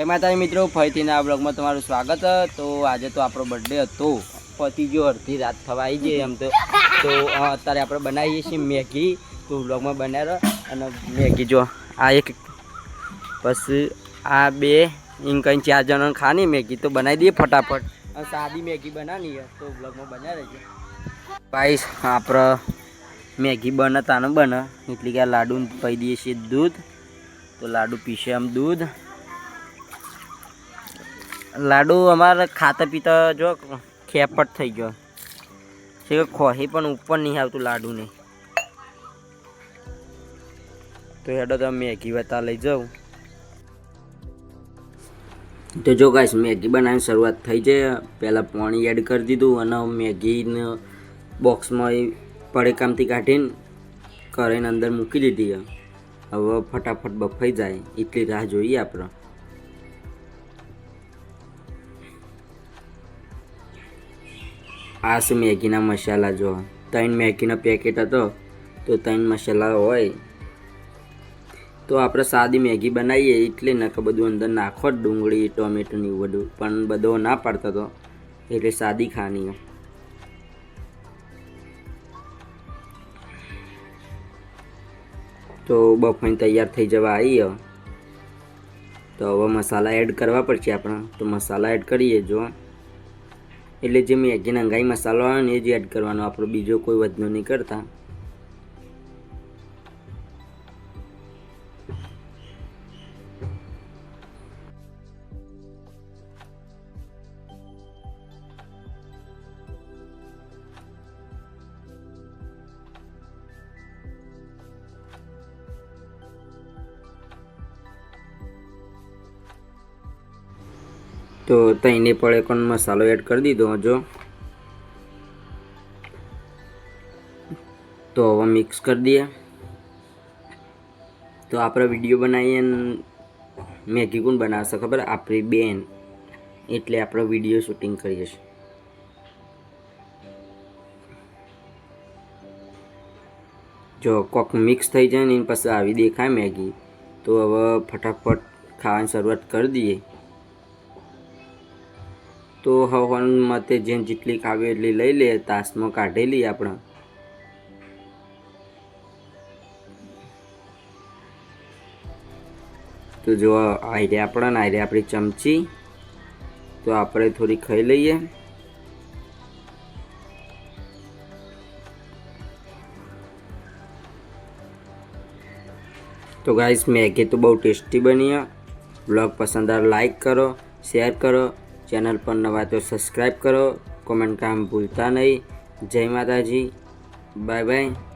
જય માતાજી મિત્રો, ફરીથી આ બ્લોગમાં તમારું સ્વાગત. તો આજે તો આપણો બર્થડે હતો, પતિ જો અડધી રાત થવા આવી જઈએ એમ તો અત્યારે આપણે બનાવીએ છીએ મેગી. તો બ્લોગમાં બનાવ્યો અને મેગી જો આ એક પછી આ બે એમ કંઈ 4 જણાને ખાની મેગી તો બનાવી દઈએ ફટાફટ. સાદી મેગી બનાવની તો બ્લોગમાં બનાવી રહેજો ગાઈસ. આપણે મેગી બને તાને બને એટલે કે લાડુ પી દઈએ છીએ દૂધ. તો લાડુ પીશે આમ દૂધ. લાડુ અમારે ખાતા પીતા જો ખેપટ થઈ ગયો છે, ખોહી પણ ઉપર નહીં આવતું લાડુ નહીં. તો હેડો તો મેગી વતા લઈ જાઉં. તો જો ગાઈસ મેગી બનાવવાની શરૂઆત થઈ જાય. પહેલાં પાણી એડ કરી દીધું અને મેગીને બોક્સમાં પડેકામથી કાઢીને કઢાઈને અંદર મૂકી દીધી. હવે ફટાફટ બફાઈ જાય એટલી રાહ જોઈએ આપણે. આ છે મેગીના મસાલા. જો 3 મેગીનો પેકેટ હતો તો 3 મસાલા હોય. તો આપણે સાદી મેગી બનાવીએ એટલે નકર બધું અંદર નાખો ડુંગળી ટોમેટોને એવું બધું, પણ બધો ના પાડતા તો એટલે સાદી ખાની. તો બફાઈને તૈયાર થઈ જવા આવી. તો હવે મસાલા એડ કરવા પડશે આપણે. તો મસાલા એડ કરીએ જો, એટલે જે મેગીના અંગાઈ મસાલો આવે ને એ જ એડ કરવાનો, આપણો બીજો કોઈ વધનો નહીં કરતા. તો તઈને પડે પણ મસાલો એડ કરી દીધો જો. તો હવે મિક્સ કરી દઈએ. તો આપણે વિડીયો બનાવીએ મેગી કોણ બનાવશે ખબર? આપણી બેન. એટલે આપણે વિડીયો શૂટિંગ કરીએ છીએ. જો કોક મિક્સ થઈ જાય ને પછી આવી દેખાય મેગી, તો હવે ફટાફટ ખાવાની શરૂઆત કરી દઈએ. તો હવન મતે જેને જેટલી ખાવી એટલી લઈ લે. તાસમાં કાઢેલી આપણે. તો જો આયરે આપણા ને આયરે આપણી ચમચી. તો આપણે થોડી ખાઈ લઈએ. તો ગાઈસ મેગી તો બહુ ટેસ્ટી બની. બ્લોગ પસંદ આવે લાઈક કરો, શેર કરો. ચેનલ પર નવા તો સબસ્ક્રાઈબ કરો. કોમેન્ટ કામ ભૂલતા નહીં. જય માતાજી, બાય બાય.